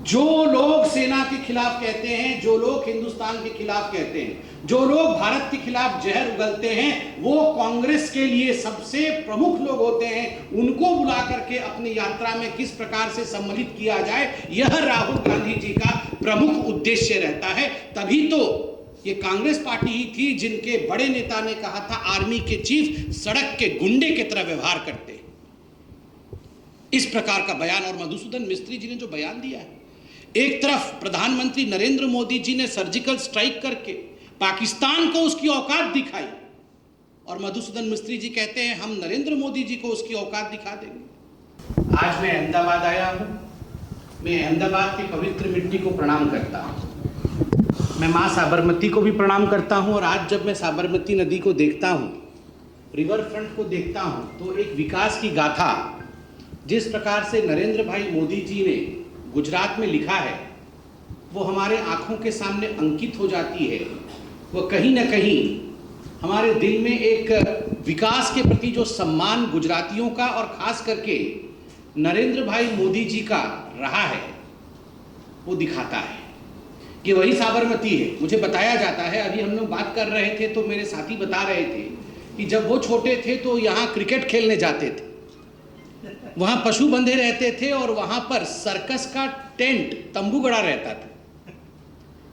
जो लोग सेना के खिलाफ कहते हैं, जो लोग हिंदुस्तान के खिलाफ कहते हैं, जो लोग भारत के खिलाफ जहर उगलते हैं, वो कांग्रेस के लिए सबसे प्रमुख लोग होते हैं। उनको बुला करके अपनी यात्रा में किस प्रकार से सम्मिलित किया जाए, यह राहुल गांधी जी का प्रमुख उद्देश्य रहता है। तभी तो ये कांग्रेस पार्टी ही थी जिनके बड़े नेता ने कहा था, आर्मी के चीफ सड़क के गुंडे की तरह व्यवहार करते हैं। इस प्रकार का बयान, और मधुसूदन मिस्त्री जी ने जो बयान दिया है, एक तरफ प्रधानमंत्री नरेंद्र मोदी जी ने सर्जिकल स्ट्राइक करके पाकिस्तान को उसकी औकात दिखाई, और मधुसूदन मिस्त्री जी कहते हैं हम नरेंद्र मोदी जी को उसकी औकात दिखा देंगे। आज मैं अहमदाबाद आया हूं। मैं अहमदाबाद की पवित्र मिट्टी को प्रणाम करता हूं। मैं मां साबरमती को भी प्रणाम करता हूं। और आज जब मैं साबरमती नदी को देखता हूं, रिवर फ्रंट को देखता हूं, तो एक विकास की गाथा जिस प्रकार से नरेंद्र भाई मोदी जी ने गुजरात में लिखा है, वो हमारे आंखों के सामने अंकित हो जाती है। वो कहीं ना कहीं हमारे दिल में एक विकास के प्रति जो सम्मान गुजरातियों का और खास करके नरेंद्र भाई मोदी जी का रहा है, वो दिखाता है कि वही साबरमती है। मुझे बताया जाता है, अभी हम लोग बात कर रहे थे तो मेरे साथी बता रहे थे कि जब वो छोटे थे तो यहाँ क्रिकेट खेलने जाते थे, वहाँ पशु बंधे रहते थे और वहाँ पर सर्कस का टेंट, तंबू गड़ा रहता था।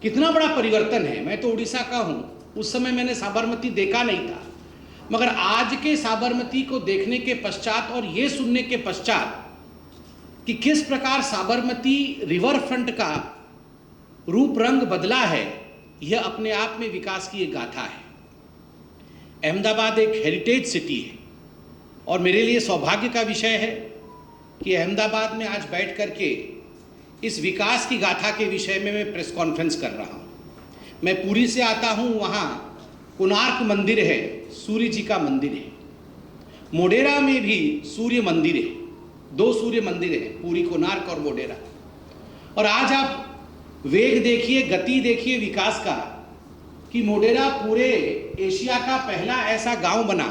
कितना बड़ा परिवर्तन है। मैं तो उड़ीसा का हूँ, उस समय मैंने साबरमती देखा नहीं था, मगर आज के साबरमती को देखने के पश्चात और ये सुनने के पश्चात कि किस प्रकार साबरमती रिवर फ्रंट का रूप रंग बदला है, यह अपने आप में विकास की एक गाथा है। अहमदाबाद एक हेरिटेज सिटी है और मेरे लिए सौभाग्य का विषय है कि अहमदाबाद में आज बैठ करके इस विकास की गाथा के विषय में मैं प्रेस कॉन्फ्रेंस कर रहा हूँ। मैं पुरी से आता हूँ, वहाँ कोणार्क मंदिर है, सूर्य जी का मंदिर है। मोढेरा में भी सूर्य मंदिर है, 2 सूर्य मंदिर है, पुरी, कोणार्क और मोढेरा। और आज आप वेग देखिए, गति देखिए विकास का, कि मोढेरा पूरे एशिया का पहला ऐसा गांव बना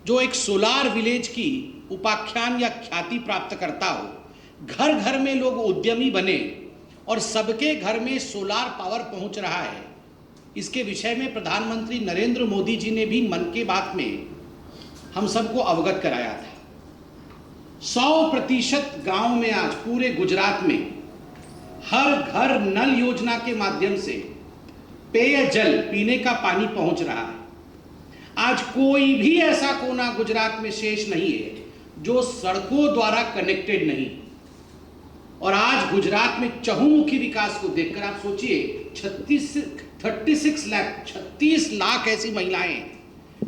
जो एक सोलार विलेज की उपाख्यान या ख्याति प्राप्त करता हो। घर घर में लोग उद्यमी बने और सबके घर में सोलार पावर पहुंच रहा है। इसके विषय में प्रधानमंत्री नरेंद्र मोदी जी ने भी मन की बात में हम सबको अवगत कराया था। 100% गांव में आज पूरे गुजरात में हर घर नल योजना के माध्यम से पेयजल, पीने का पानी पहुंच रहा है। आज कोई भी ऐसा कोना गुजरात में शेष नहीं है जो सड़कों द्वारा कनेक्टेड नहीं। और आज गुजरात में चहुमुखी विकास को देखकर आप सोचिए, 36 लाख ऐसी महिलाएं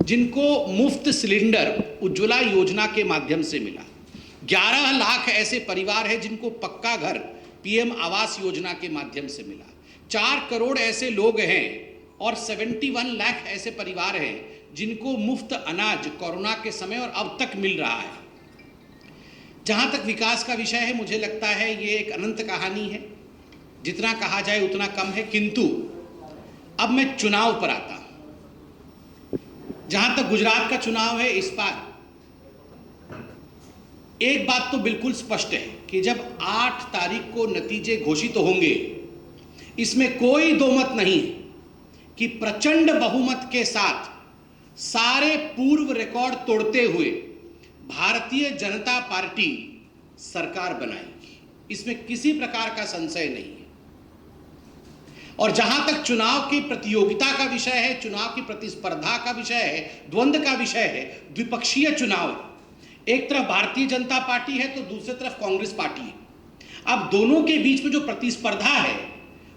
जिनको मुफ्त सिलेंडर उज्ज्वला योजना के माध्यम से मिला। 11 लाख ऐसे परिवार हैं जिनको पक्का घर पीएम आवास योजना के माध्यम से मिला। 4 करोड़ ऐसे लोग हैं और 71 लाख ऐसे परिवार हैं जिनको मुफ्त अनाज कोरोना के समय और अब तक मिल रहा है। जहाँ तक विकास का विषय है, मुझे लगता है ये एक अनंत कहानी है, जितना कहा जाए उतना कम है। किंतु अब मैं चुनाव पर आता हूँ। जहाँ तक गुजरात का चुनाव है, इस बार एक बात तो बिल्कुल स्पष्ट है कि जब 8 तारीख को नतीजे घोषित होंगे, इसमें कोई दो मत नहीं है कि प्रचंड बहुमत के साथ सारे पूर्व रिकॉर्ड तोड़ते हुए भारतीय जनता पार्टी सरकार बनाएगी। इसमें किसी प्रकार का संशय नहीं है। और जहां तक चुनाव की प्रतियोगिता का विषय है, चुनाव की प्रतिस्पर्धा का विषय है, द्वंद्व का विषय है, द्विपक्षीय चुनाव, एक तरफ भारतीय जनता पार्टी है तो दूसरी तरफ कांग्रेस पार्टी है। अब दोनों के बीच में जो प्रतिस्पर्धा है,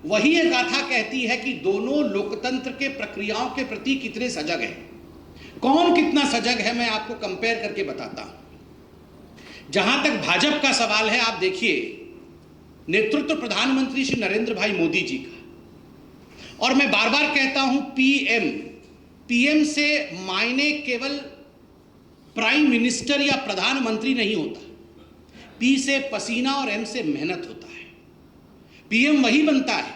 वही ये गाथा कहती है कि दोनों लोकतंत्र के प्रक्रियाओं के प्रति कितने सजग हैं। कौन कितना सजग है, मैं आपको कंपेयर करके बताता हूं। जहां तक भाजपा का सवाल है, आप देखिए नेतृत्व प्रधानमंत्री श्री नरेंद्र भाई मोदी जी का, और मैं बार बार कहता हूं पीएम से मायने केवल प्राइम मिनिस्टर या प्रधानमंत्री नहीं होता। पी से पसीना और एम से मेहनत होता है। पीएम वही बनता है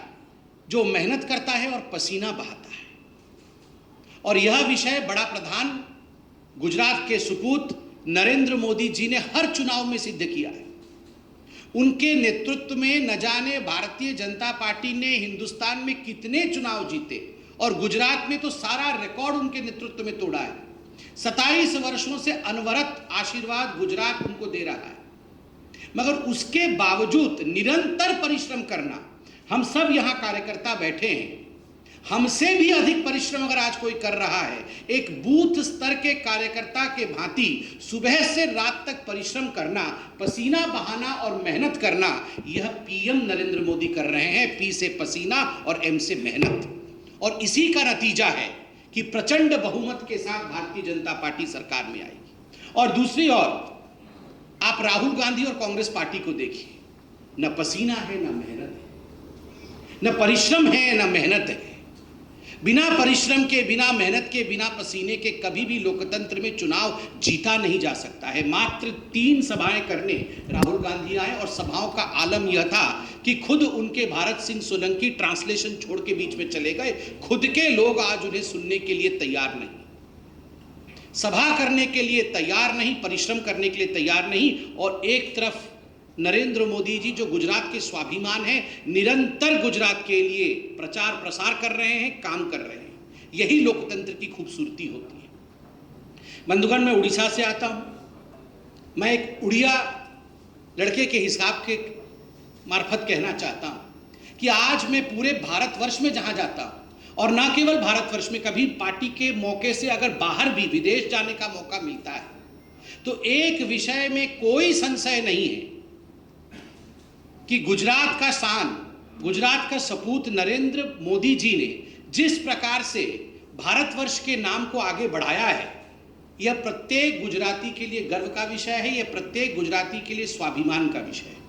जो मेहनत करता है और पसीना बहाता है। और यह विषय बड़ा प्रधान गुजरात के सुपूत नरेंद्र मोदी जी ने हर चुनाव में सिद्ध किया है। उनके नेतृत्व में न जाने भारतीय जनता पार्टी ने हिंदुस्तान में कितने चुनाव जीते, और गुजरात में तो सारा रिकॉर्ड उनके नेतृत्व में तोड़ा है। 27 वर्षों से अनवरत आशीर्वाद गुजरात उनको दे रहा है, मगर उसके बावजूद निरंतर परिश्रम करना, हम सब यहां कार्यकर्ता बैठे हैं, हमसे भी अधिक परिश्रम अगर आज कोई कर रहा है, एक बूथ स्तर के कार्यकर्ता के भांति सुबह से रात तक परिश्रम करना, पसीना बहाना और मेहनत करना, यह पीएम नरेंद्र मोदी कर रहे हैं। पी से पसीना और एम से मेहनत, और इसी का नतीजा है कि प्रचंड बहुमत के साथ भारतीय जनता पार्टी सरकार में आएगी। और दूसरी ओर आप राहुल गांधी और कांग्रेस पार्टी को देखिए, न पसीना है न मेहनत है, न परिश्रम है न मेहनत है। बिना परिश्रम के, बिना मेहनत के, बिना पसीने के कभी भी लोकतंत्र में चुनाव जीता नहीं जा सकता है। मात्र 3 सभाएं करने राहुल गांधी आए, और सभाओं का आलम यह था कि खुद उनके भारत सिंह सोलंकी ट्रांसलेशन छोड़ के बीच में चले गए। खुद के लोग आज उन्हें सुनने के लिए तैयार नहीं, सभा करने के लिए तैयार नहीं, परिश्रम करने के लिए तैयार नहीं। और एक तरफ नरेंद्र मोदी जी, जो गुजरात के स्वाभिमान हैं, निरंतर गुजरात के लिए प्रचार प्रसार कर रहे हैं, काम कर रहे हैं। यही लोकतंत्र की खूबसूरती होती है। बंधुगण, मैं उड़ीसा से आता हूं। मैं एक उड़िया लड़के के हिसाब के मार्फत कहना चाहता हूं कि आज मैं पूरे भारतवर्ष में जहां जाता हूं, और ना केवल भारतवर्ष में, कभी पार्टी के मौके से अगर बाहर भी विदेश जाने का मौका मिलता है, तो एक विषय में कोई संशय नहीं है कि गुजरात का शान, गुजरात का सपूत नरेंद्र मोदी जी ने जिस प्रकार से भारतवर्ष के नाम को आगे बढ़ाया है, यह प्रत्येक गुजराती के लिए गर्व का विषय है, यह प्रत्येक गुजराती के लिए स्वाभिमान का विषय है।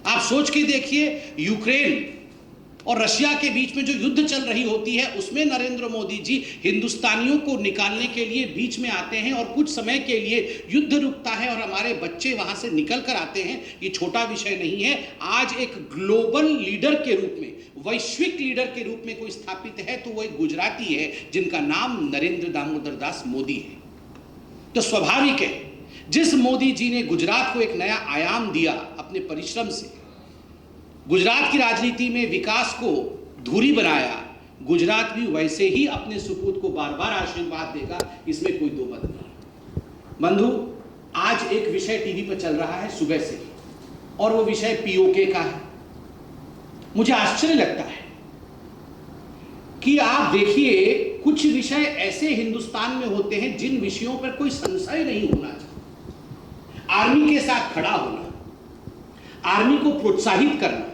आप सोच के देखिए, यूक्रेन और रशिया के बीच में जो युद्ध चल रही होती है, उसमें नरेंद्र मोदी जी हिंदुस्तानियों को निकालने के लिए बीच में आते हैं, और कुछ समय के लिए युद्ध रुकता है और हमारे बच्चे वहां से निकल कर आते हैं। ये छोटा विषय नहीं है। आज एक ग्लोबल लीडर के रूप में, वैश्विक लीडर के रूप में कोई स्थापित है तो वो एक गुजराती है, जिनका नाम नरेंद्र दामोदर दास मोदी है। तो स्वाभाविक है, जिस मोदी जी ने गुजरात को एक नया आयाम दिया अपने परिश्रम से, गुजरात की राजनीति में विकास को धुरी बनाया, गुजरात भी वैसे ही अपने सुपूत को बार बार आशीर्वाद देगा, इसमें कोई दो मत नहीं। बंधु, आज एक विषय टीवी पर चल रहा है सुबह से, और वो विषय पीओके का है। मुझे आश्चर्य लगता है कि आप देखिए, कुछ विषय ऐसे हिंदुस्तान में होते हैं जिन विषयों पर कोई संशय नहीं होना चाहिए। आर्मी के साथ खड़ा होना, आर्मी को प्रोत्साहित करना,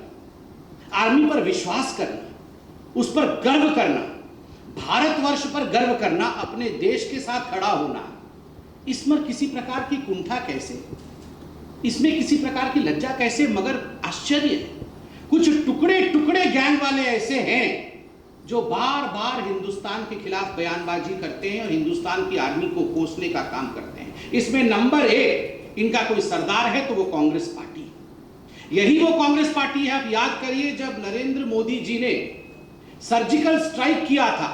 आर्मी पर विश्वास करना, उस पर गर्व करना, भारतवर्ष पर गर्व करना, अपने देश के साथ खड़ा होना, इसमें किसी प्रकार की कुंठा कैसे, इसमें किसी प्रकार की लज्जा कैसे? मगर आश्चर्य है, कुछ टुकड़े टुकड़े ज्ञान वाले ऐसे हैं जो बार बार हिंदुस्तान के खिलाफ बयानबाजी करते हैं और हिंदुस्तान की आर्मी को कोसने का काम करते हैं। इसमें नंबर 1 इनका कोई सरदार है तो वो कांग्रेस पार्टी। यही वो कांग्रेस पार्टी है। आप याद करिए, जब नरेंद्र मोदी जी ने सर्जिकल स्ट्राइक किया था,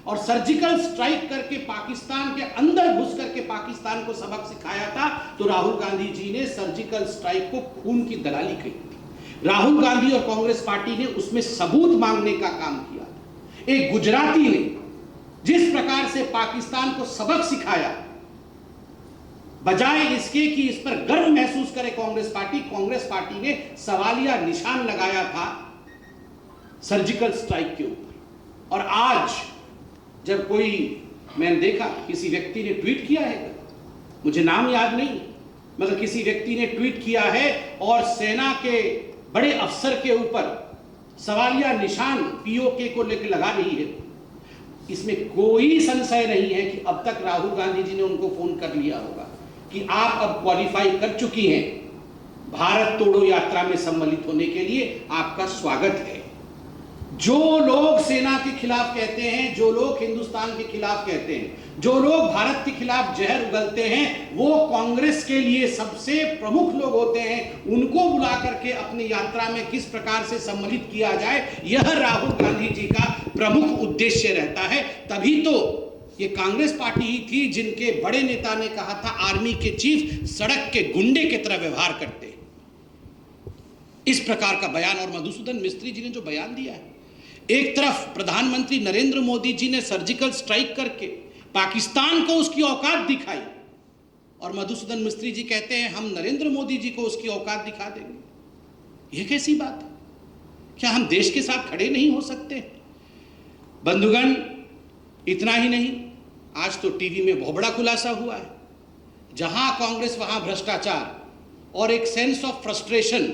और सर्जिकल स्ट्राइक करके पाकिस्तान के अंदर घुस करके पाकिस्तान को सबक सिखाया था, तो राहुल गांधी जी ने सर्जिकल स्ट्राइक को खून की दलाली कही थी। राहुल गांधी और कांग्रेस पार्टी ने उसमें सबूत मांगने का काम किया था। एक गुजराती ने जिस प्रकार से पाकिस्तान को सबक सिखाया, बजाय इसके कि इस पर गर्व महसूस करे कांग्रेस पार्टी ने सवालिया निशान लगाया था सर्जिकल स्ट्राइक के ऊपर। और आज जब कोई, मैंने देखा किसी व्यक्ति ने ट्वीट किया है, मुझे नाम याद नहीं, मगर किसी व्यक्ति ने ट्वीट किया है और सेना के बड़े अफसर के ऊपर सवालिया निशान पीओके को लेकर लगा रही है। इसमें कोई संशय नहीं है कि अब तक राहुल गांधी जी ने उनको फोन कर लिया होगा कि आप अब क्वालिफाई कर चुकी हैं भारत तोड़ो यात्रा में सम्मिलित होने के लिए, आपका स्वागत है। जो लोग सेना के खिलाफ कहते हैं, जो लोग हिंदुस्तान के खिलाफ कहते हैं, जो लोग भारत के खिलाफ जहर उगलते हैं, वो कांग्रेस के लिए सबसे प्रमुख लोग होते हैं। उनको बुला करके अपनी यात्रा में किस प्रकार से सम्मिलित किया जाए, यह राहुल गांधी जी का प्रमुख उद्देश्य रहता है। तभी तो ये कांग्रेस पार्टी ही थी जिनके बड़े नेता ने कहा था, आर्मी के चीफ सड़क के गुंडे की तरह व्यवहार करते हैं। इस प्रकार का बयान। और मधुसूदन मिस्त्री जी ने जो बयान दिया है, एक तरफ प्रधानमंत्री नरेंद्र मोदी जी ने सर्जिकल स्ट्राइक करके पाकिस्तान को उसकी औकात दिखाई, और मधुसूदन मिस्त्री जी कहते हैं हम नरेंद्र मोदी जी को उसकी औकात दिखा देंगे। यह कैसी बात है? क्या हम देश के साथ खड़े नहीं हो सकते? बंधुगण, इतना ही नहीं, आज तो टीवी में बहुत बड़ा खुलासा हुआ है। जहां कांग्रेस वहां भ्रष्टाचार, और एक सेंस ऑफ फ्रस्ट्रेशन,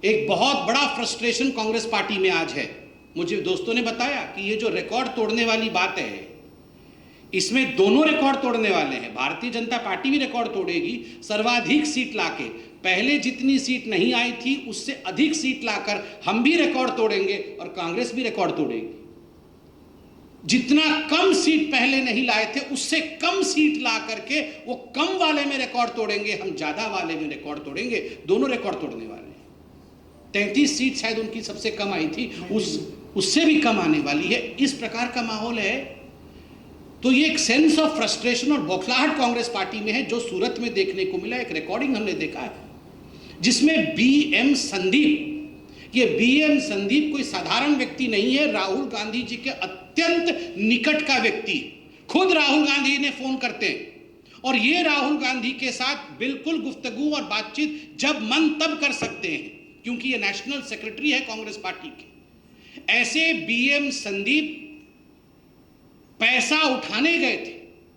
एक बहुत बड़ा फ्रस्ट्रेशन कांग्रेस पार्टी में आज है। मुझे दोस्तों ने बताया कि ये जो रिकॉर्ड तोड़ने वाली बात है, इसमें दोनों रिकॉर्ड तोड़ने वाले हैं। भारतीय जनता पार्टी भी रिकॉर्ड तोड़ेगी, सर्वाधिक सीट लाके, पहले जितनी सीट नहीं आई थी उससे अधिक सीट लाकर हम भी रिकॉर्ड तोड़ेंगे, और कांग्रेस भी रिकॉर्ड तोड़ेगी। जितना कम सीट पहले नहीं लाए थे उससे कम सीट ला करके वो कम वाले में रिकॉर्ड तोड़ेंगे, हम ज्यादा वाले में रिकॉर्ड तोड़ेंगे। दोनों रिकॉर्ड तोड़ने वाले हैं। 33 सीट शायद उनकी सबसे कम आई थी, उससे भी कम आने वाली है। इस प्रकार का माहौल है। तो ये एक सेंस ऑफ फ्रस्ट्रेशन और बौखलाहट कांग्रेस पार्टी में है, जो सूरत में देखने को मिला। एक रिकॉर्डिंग हमने देखा है जिसमें बीएम संदीप, ये बीएम संदीप कोई साधारण व्यक्ति नहीं है, राहुल गांधी जी के अत्यंत निकट का व्यक्ति। खुद राहुल गांधी ने फोन करते हैं और ये राहुल गांधी के साथ बिल्कुल गुफ्तगू और बातचीत जब मन तब कर सकते हैं, क्योंकि ये नेशनल सेक्रेटरी है कांग्रेस पार्टी के। ऐसे बीएम संदीप पैसा उठाने गए थे।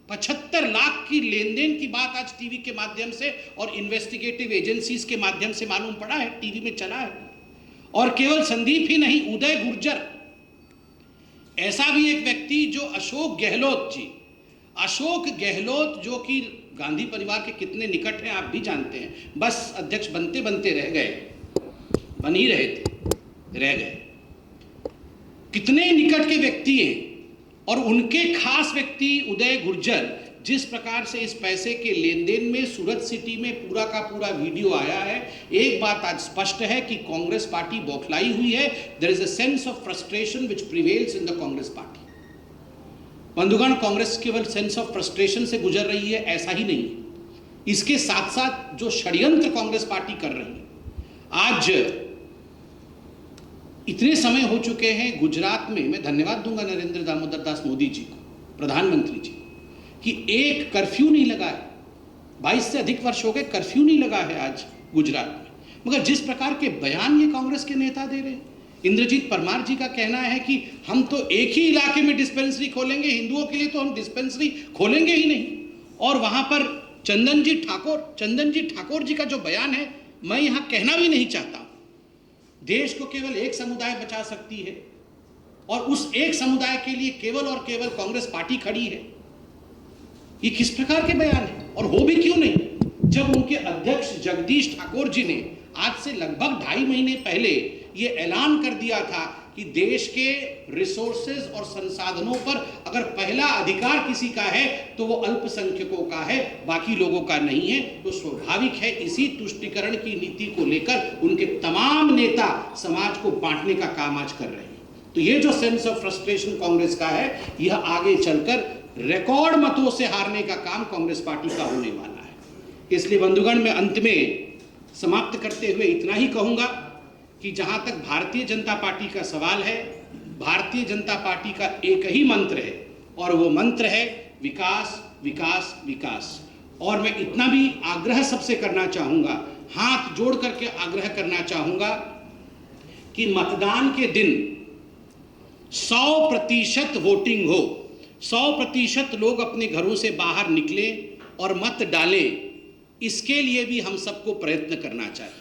75 लाख की लेन देन की बात आज टीवी के माध्यम से और इन्वेस्टिगेटिव एजेंसीज के माध्यम से मालूम पड़ा है, टीवी में चला है। और केवल संदीप ही नहीं, उदय गुर्जर, ऐसा भी एक व्यक्ति जो अशोक गहलोत जी, अशोक गहलोत जो कि गांधी परिवार के कितने निकट हैं आप भी जानते हैं, बस अध्यक्ष बनते बनते रह गए, बन ही रहे थे, रह गए। कितने निकट के व्यक्ति हैं, और उनके खास व्यक्ति उदय गुर्जर, जिस प्रकार से इस पैसे के लेन देन में सूरत सिटी में पूरा का पूरा वीडियो आया है, एक बात आज स्पष्ट है कि कांग्रेस पार्टी बौखलाई हुई है। There is a sense of frustration which prevails in the Congress party. बंधुगण, कांग्रेस केवल सेंस ऑफ फ्रस्ट्रेशन से गुजर रही है ऐसा ही नहीं, इसके साथ साथ जो षड्यंत्र कांग्रेस पार्टी कर रही है, आज इतने समय हो चुके हैं गुजरात में, मैं धन्यवाद दूंगा नरेंद्र दामोदर दास मोदी जी को, प्रधानमंत्री जी, कि एक कर्फ्यू नहीं लगा है। 22 से अधिक वर्ष हो गए, कर्फ्यू नहीं लगा है आज गुजरात में। मगर जिस प्रकार के बयान ये कांग्रेस के नेता दे रहे हैं, इंद्रजीत परमार जी का कहना है कि हम तो एक ही इलाके में डिस्पेंसरी खोलेंगे, हिंदुओं के लिए तो हम डिस्पेंसरी खोलेंगे ही नहीं। और वहां पर चंदन जी ठाकुर जी का जो बयान है, मैं यहां कहना भी नहीं चाहता। देश को केवल एक समुदाय बचा सकती है, और उस एक समुदाय के लिए केवल और केवल कांग्रेस पार्टी खड़ी है। ये किस प्रकार के बयान है? और हो भी क्यों नहीं, जब उनके अध्यक्ष जगदीश ठाकुर जी ने आज से लगभग 2.5 महीने पहले ये ऐलान कर दिया था कि देश के रिसोर्सेज और संसाधनों पर अगर पहला अधिकार किसी का है तो वो अल्पसंख्यकों का है, बाकी लोगों का नहीं है। तो स्वाभाविक है इसी तुष्टीकरण की नीति को लेकर उनके तमाम नेता समाज को बांटने का काम आज कर रहे हैं। तो ये जो सेंस ऑफ फ्रस्ट्रेशन कांग्रेस का है, यह आगे चलकर रिकॉर्ड मतों से हारने का काम कांग्रेस पार्टी का होने वाला है। इसलिए बंधुगण, मैं अंत में समाप्त करते हुए इतना ही कहूंगा कि जहां तक भारतीय जनता पार्टी का सवाल है, भारतीय जनता पार्टी का एक ही मंत्र है, और वो मंत्र है विकास विकास विकास। और मैं इतना भी आग्रह सबसे करना चाहूंगा, हाथ जोड़ करके आग्रह करना चाहूंगा कि मतदान के दिन 100% वोटिंग हो, 100% लोग अपने घरों से बाहर निकलें और मत डालें। इसके लिए भी हम सबको प्रयत्न करना चाहिए।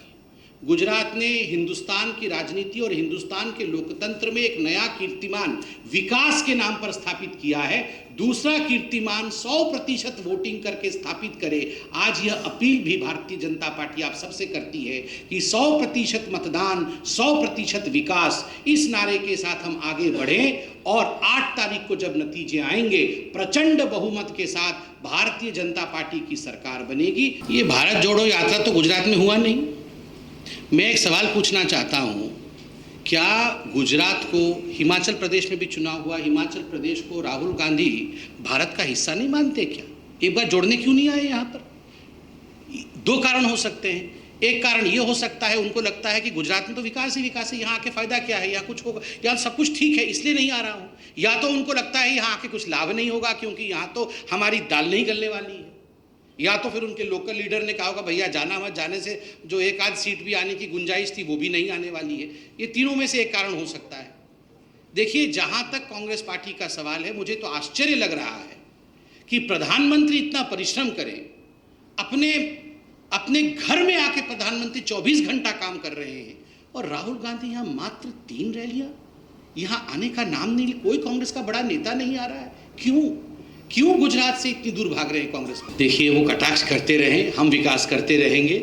गुजरात ने हिंदुस्तान की राजनीति और हिंदुस्तान के लोकतंत्र में एक नया कीर्तिमान विकास के नाम पर स्थापित किया है। दूसरा कीर्तिमान 100% वोटिंग करके स्थापित करे। आज यह अपील भी भारतीय जनता पार्टी आप सबसे करती है कि 100% मतदान, 100% विकास, इस नारे के साथ हम आगे बढ़ें। और 8 तारीख को जब नतीजे आएंगे, प्रचंड बहुमत के साथ भारतीय जनता पार्टी की सरकार बनेगी। ये भारत जोड़ो यात्रा तो गुजरात में हुआ नहीं। मैं एक सवाल पूछना चाहता हूं, क्या गुजरात को, हिमाचल प्रदेश में भी चुनाव हुआ, हिमाचल प्रदेश को राहुल गांधी भारत का हिस्सा नहीं मानते क्या? एक बार जोड़ने क्यों नहीं आए यहाँ पर? 2 कारण हो सकते हैं। एक कारण ये हो सकता है, उनको लगता है कि गुजरात में तो विकास ही विकास है, यहाँ आके फायदा क्या है, या कुछ होगा, या सब कुछ ठीक है इसलिए नहीं आ रहा हूँ। या तो उनको लगता है यहाँ आके कुछ लाभ नहीं होगा क्योंकि यहाँ तो हमारी दाल नहीं गलने वाली है। या तो फिर उनके लोकल लीडर ने कहा होगा भैया जाना मत, जाने से जो एक आध सीट भी आने की गुंजाइश थी वो भी नहीं आने वाली है। ये तीनों में से एक कारण हो सकता है। देखिए, जहाँ तक कांग्रेस पार्टी का सवाल है, मुझे तो आश्चर्य लग रहा है कि प्रधानमंत्री इतना परिश्रम करें, अपने घर में आके प्रधानमंत्री 24 घंटा काम कर रहे हैं, और राहुल गांधी यहाँ मात्र 3 रैलियां, यहाँ आने का नाम नहीं, कोई कांग्रेस का बड़ा नेता नहीं आ रहा है। क्यों गुजरात से इतनी दूर भाग रहे हैं कांग्रेस? देखिए, वो कटाक्ष करते रहें, हम विकास करते रहेंगे,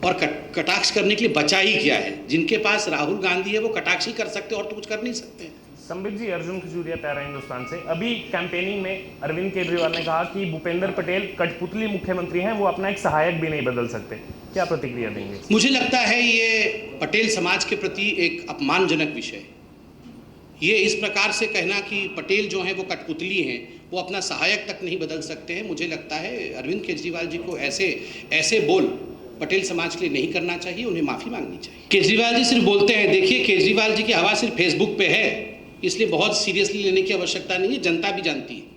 और कटाक्ष करने के लिए बचा ही क्या है? जिनके पास राहुल गांधी है वो कटाक्ष ही कर सकते, और तो कुछ कर नहीं सकते। संबित जी, अर्जुन खजूरिया प्यारा हिंदुस्तान से। अभी कैंपेनिंग में अरविंद केजरीवाल ने कहा कि भूपेंद्र पटेल कठपुतली मुख्यमंत्री हैं, वो अपना एक सहायक भी नहीं बदल सकते। क्या प्रतिक्रिया देंगे? मुझे लगता है ये पटेल समाज के प्रति एक अपमानजनक विषय है। ये इस प्रकार से कहना कि पटेल जो हैं वो कठपुतली हैं, वो अपना सहायक तक नहीं बदल सकते हैं, मुझे लगता है अरविंद केजरीवाल जी को ऐसे बोल पटेल समाज के लिए नहीं करना चाहिए, उन्हें माफ़ी मांगनी चाहिए। केजरीवाल जी सिर्फ बोलते हैं, देखिए केजरीवाल जी की हवा सिर्फ फेसबुक पे है, इसलिए बहुत सीरियसली लेने की आवश्यकता नहीं है, जनता भी जानती है।